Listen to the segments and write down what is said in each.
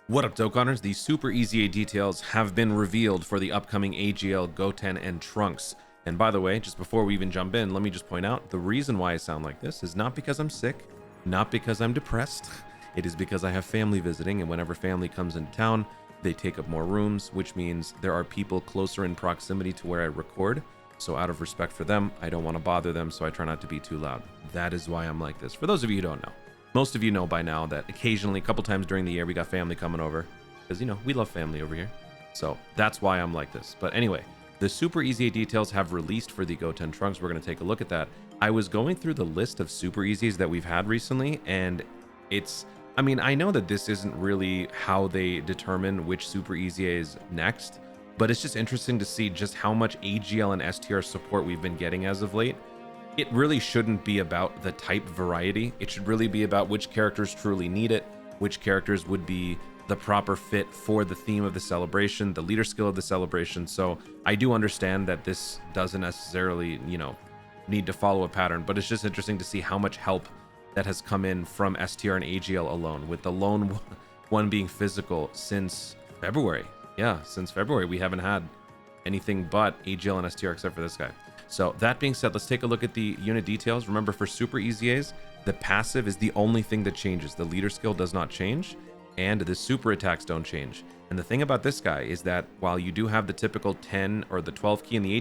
What up, Dokkaners? The Super EZA details have been revealed for the upcoming AGL GOTEN and TRUNKS. And by the way, just before we even jump in, let me just point out the reason why I sound like this is not because I'm sick, not because I'm depressed. It is because I have family visiting, and whenever family comes into town, they take up more rooms, which means there are people closer in proximity to where I record. So out of respect for them, I don't want to bother them, so I try not to be too loud. That is why I'm like this. For those of you who don't know. Most of you know by now that occasionally, a couple times during the year, we got family coming over. Because, you know, we love family over here. So that's why I'm like this. But anyway, the Super EZA details have released for the GOTEN Trunks. We're going to take a look at that. I was going through the list of Super EZAs that we've had recently, and it's... I mean, I know that this isn't really how they determine which Super EZA is next, but it's just interesting to see just how much AGL and STR support we've been getting as of late. It really shouldn't be about the type variety. It should really be about which characters truly need it, which characters would be the proper fit for the theme of the celebration, the leader skill of the celebration. So I do understand that this doesn't necessarily, you know, need to follow a pattern, but it's just interesting to see how much help that has come in from STR and AGL alone, with the lone one being physical since February. Yeah, since February, we haven't had anything but AGL and STR except for this guy. So that being said, let's take a look at the unit details. Remember, for Super EZAs, the passive is the only thing that changes. The leader skill does not change, and the super attacks don't change. And the thing about this guy is that while you do have the typical 10 or the 12 key and the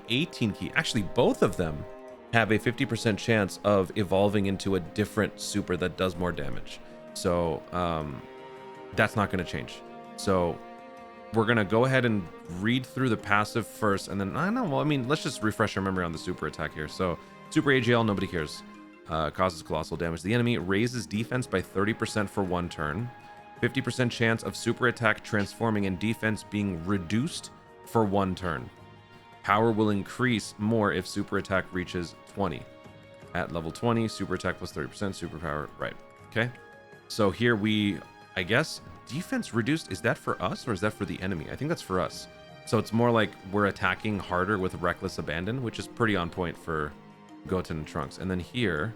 18 key, actually both of them have a 50% chance of evolving into a different super that does more damage. So that's not going to change. So we're going to go ahead and read through the passive first, and then, I don't know, well, I mean, let's just refresh our memory on the super attack here. So Super AGL, nobody cares. Causes colossal damage to the enemy, raises defense by 30% for 1 turn, 50% chance of super attack transforming and defense being reduced for 1 turn. Power will increase more if super attack reaches 20. At level 20, super attack plus 30%, super power, right. Okay. So here we, I guess, defense reduced, is that for us or is that for the enemy? I think that's for us. So it's more like we're attacking harder with reckless abandon, which is pretty on point for GOTEN and Trunks. And then here,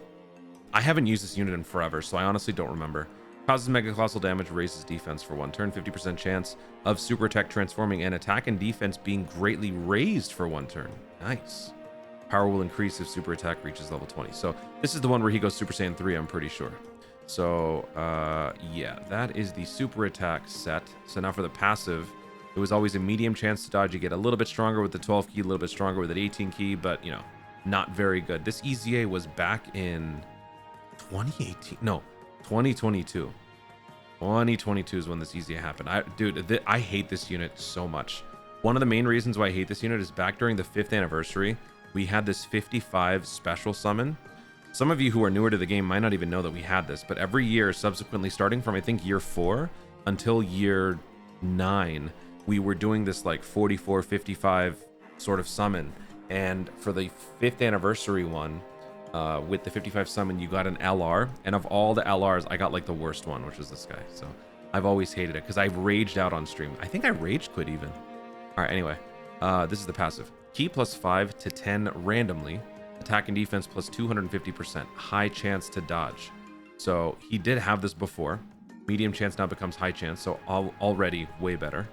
I haven't used this unit in forever, so I honestly don't remember. Causes mega colossal damage, raises defense for 1 turn, 50% chance of super attack transforming and attack and defense being greatly raised for 1 turn. Nice. Power will increase if super attack reaches level 20. So this is the one where he goes Super Saiyan 3, I'm pretty sure. So yeah, that is the super attack set. So now for the passive, it was always a medium chance to dodge. You get a little bit stronger with the 12 key, a little bit stronger with the 18 key, but you know, not very good. This EZA was back in 2018, no, 2022. 2022 is when this EZA happened. I hate this unit so much. One of the main reasons why I hate this unit is back during the 5th anniversary, we had this 55 special summon. Some of you who are newer to the game might not even know that we had this, but every year subsequently, starting from I think year 4 until year 9, we were doing this like 44, 55 sort of summon. And for the 5th anniversary one, with the 55 summon, you got an LR, and of all the LRs, I got like the worst one, which is this guy. So I've always hated it because I've raged out on stream. I think I rage quit even. All right, anyway, this is the passive. Key plus 5 to 10 randomly. Attack and defense plus 250%. High chance to dodge. So he did have this before. Medium chance now becomes high chance, so already way better.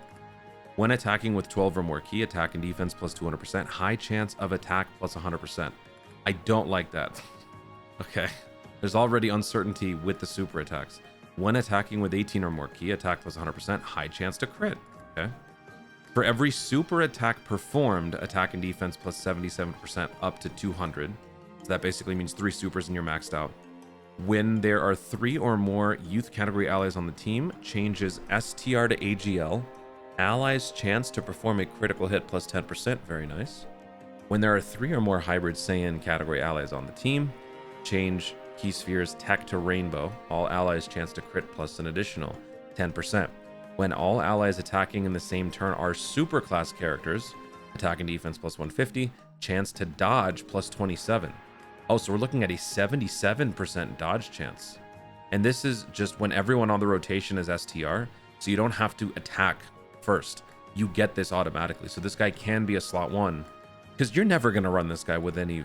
When attacking with 12 or more key, attack and defense plus 200%. High chance of attack plus 100%. I don't like that. Okay. There's already uncertainty with the super attacks. When attacking with 18 or more key, attack plus 100%. High chance to crit. Okay. For every super attack performed, attack and defense plus 77% up to 200. So that basically means 3 supers and you're maxed out. When there are 3 or more youth category allies on the team, changes STR to AGL. Allies' chance to perform a critical hit plus 10%. Very nice. When there are 3 or more hybrid Saiyan category allies on the team, change Keyphere's tech to rainbow. All allies' chance to crit plus an additional 10%. When all allies attacking in the same turn are super class characters, attack and defense plus 150, chance to dodge plus 27. Oh, so we're looking at a 77% dodge chance. And this is just when everyone on the rotation is STR, so you don't have to attack first. You get this automatically. So this guy can be a slot 1, because you're never going to run this guy with any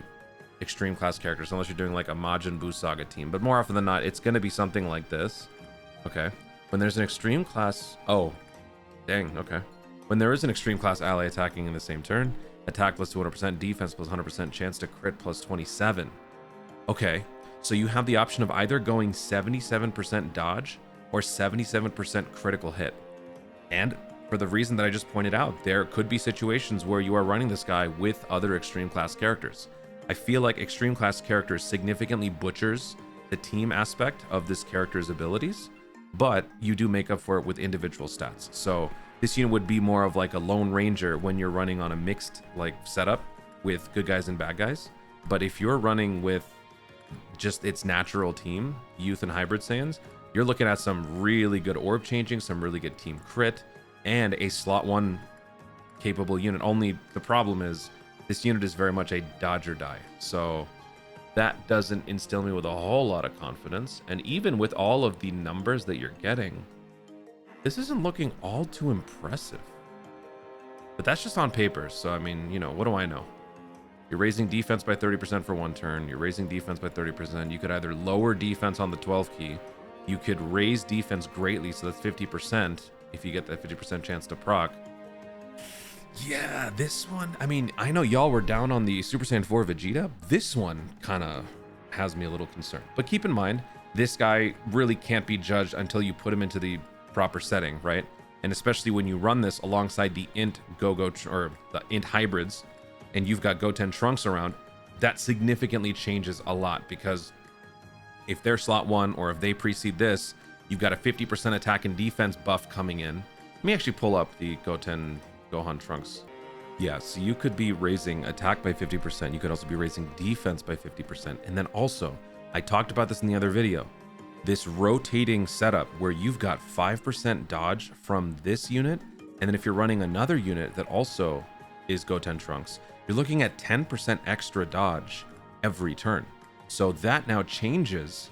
extreme class characters unless you're doing like a Majin Buu Saga team. But more often than not, it's going to be something like this. Okay. When there's an extreme class... Oh, dang, okay. When there is an extreme class ally attacking in the same turn, attack plus 200%, defense plus 100%, chance to crit plus 27. Okay, so you have the option of either going 77% dodge or 77% critical hit. And for the reason that I just pointed out, there could be situations where you are running this guy with other extreme class characters. I feel like extreme class characters significantly butchers the team aspect of this character's abilities, but you do make up for it with individual stats. So this unit would be more of like a lone ranger when you're running on a mixed like setup with good guys and bad guys. But if you're running with just its natural team, youth and hybrid Saiyans, you're looking at some really good orb changing, some really good team crit, and a slot 1 capable unit. Only the problem is this unit is very much a dodge or die. So that doesn't instill me with a whole lot of confidence. And even with all of the numbers that you're getting, this isn't looking all too impressive. But that's just on paper. So, I mean, you know, what do I know? You're raising defense by 30% for one turn. You're raising defense by 30%. You could either lower defense on the 12 key. You could raise defense greatly, so that's 50% if you get that 50% chance to proc. Yeah, this one, I mean, I know y'all were down on the Super Saiyan 4 Vegeta. This one kind of has me a little concerned. But keep in mind, this guy really can't be judged until you put him into the proper setting, right? And especially when you run this alongside the int or the int hybrids, and you've got Goten Trunks around, that significantly changes a lot, because if they're slot 1 or if they precede this, you've got a 50% attack and defense buff coming in. Let me actually pull up the Gohan Trunks. Yeah, so you could be raising attack by 50%. You could also be raising defense by 50%. And then also, I talked about this in the other video, this rotating setup where you've got 5% dodge from this unit. And then if you're running another unit that also is Goten Trunks, you're looking at 10% extra dodge every turn. So that now changes.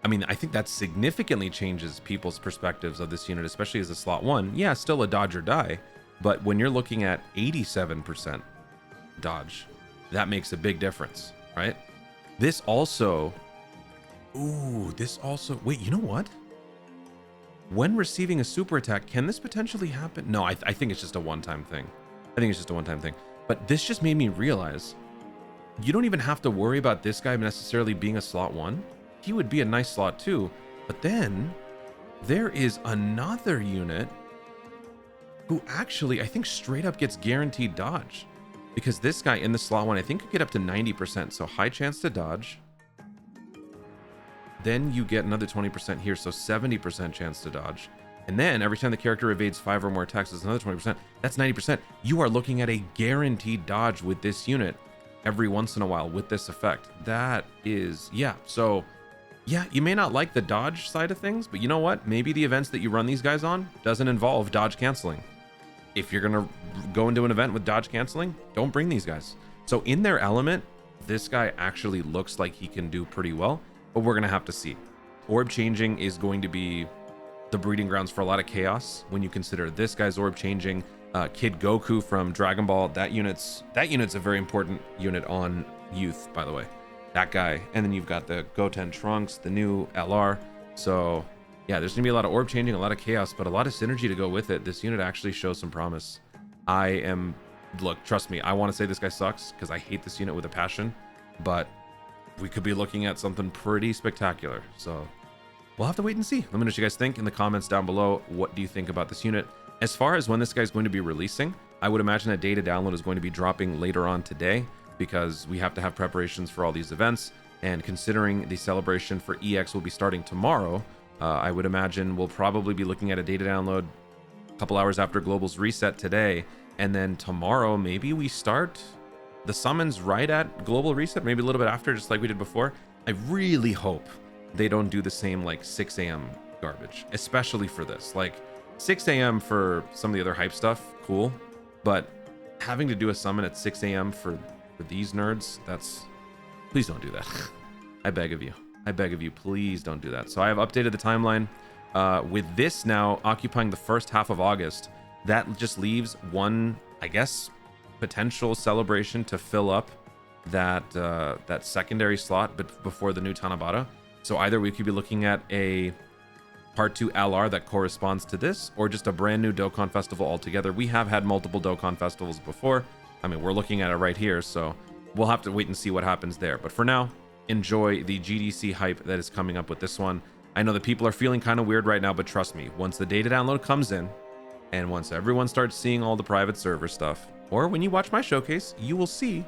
I mean, I think that significantly changes people's perspectives of this unit, especially as a slot 1. Yeah, still a dodge or die, but when you're looking at 87% dodge, that makes a big difference, right? This also, wait, you know what? When receiving a super attack, can this potentially happen? No, I think it's just a one-time thing. But this just made me realize you don't even have to worry about this guy necessarily being a slot 1. He would be a nice slot 2. But then there is another unit who actually, I think, straight up gets guaranteed dodge. Because this guy in the slot 1, I think, could get up to 90%. So high chance to dodge. Then you get another 20% here, so 70% chance to dodge. And then every time the character evades 5 or more attacks, there's another 20%. That's 90%. You are looking at a guaranteed dodge with this unit every once in a while with this effect. That is, yeah. So, yeah, you may not like the dodge side of things, but you know what? Maybe the events that you run these guys on doesn't involve dodge canceling. If you're going to go into an event with dodge canceling, don't bring these guys. So in their element, this guy actually looks like he can do pretty well, but we're going to have to see. Orb changing is going to be the breeding grounds for a lot of chaos when you consider this guy's orb changing. Kid Goku from Dragon Ball, that unit's a very important unit on youth, by the way. That guy. And then you've got the Goten Trunks, the new LR. So yeah, there's gonna be a lot of orb changing, a lot of chaos, but a lot of synergy to go with it. This unit actually shows some promise. Look, trust me, I want to say this guy sucks because I hate this unit with a passion, but we could be looking at something pretty spectacular. So we'll have to wait and see. Let me know what you guys think in the comments down below. What do you think about this unit? As far as when this guy's going to be releasing, I would imagine a data download is going to be dropping later on today, because we have to have preparations for all these events. And considering the celebration for EX will be starting tomorrow, I would imagine we'll probably be looking at a data download a couple hours after Global's reset today. And then tomorrow, maybe we start the summons right at Global Reset, maybe a little bit after, just like we did before. I really hope they don't do the same like 6 a.m. garbage, especially for this. Like 6 a.m. for some of the other hype stuff, cool. But having to do a summon at 6 a.m. for these nerds, please don't do that. I beg of you, please don't do that. So I have updated the timeline. With this now occupying the first half of August, that just leaves one, I guess, potential celebration to fill up that secondary slot, but before the new Tanabata. So either we could be looking at a Part 2 LR that corresponds to this, or just a brand new Dokkan festival altogether. We have had multiple Dokkan festivals before. I mean, we're looking at it right here, so we'll have to wait and see what happens there. But for now, enjoy the GDC hype that is coming up with this one. I know that people are feeling kind of weird right now, but trust me, once the data download comes in, and once everyone starts seeing all the private server stuff, or when you watch my showcase, you will see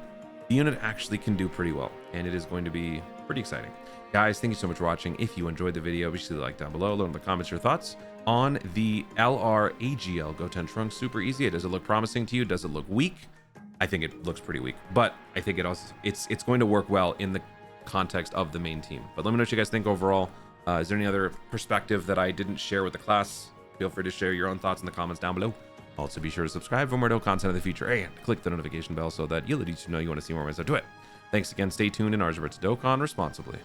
the unit actually can do pretty well, and it is going to be pretty exciting. Guys, thank you so much for watching. If you enjoyed the video, be sure to like down below, let in the comments your thoughts on the LR AGL GOTEN Trunks. Super easy. Does it look promising to you? Does it look weak? I think it looks pretty weak, but I think it also it's going to work well in the context of the main team. But let me know what you guys think overall. Is there any other perspective that I didn't share with the class? Feel free to share your own thoughts in the comments down below. Also, be sure to subscribe for more Dokkan content in the future and click the notification bell so that you'll let each know you want to see more when I do it. Thanks again. Stay tuned and ours to Dokkan responsibly.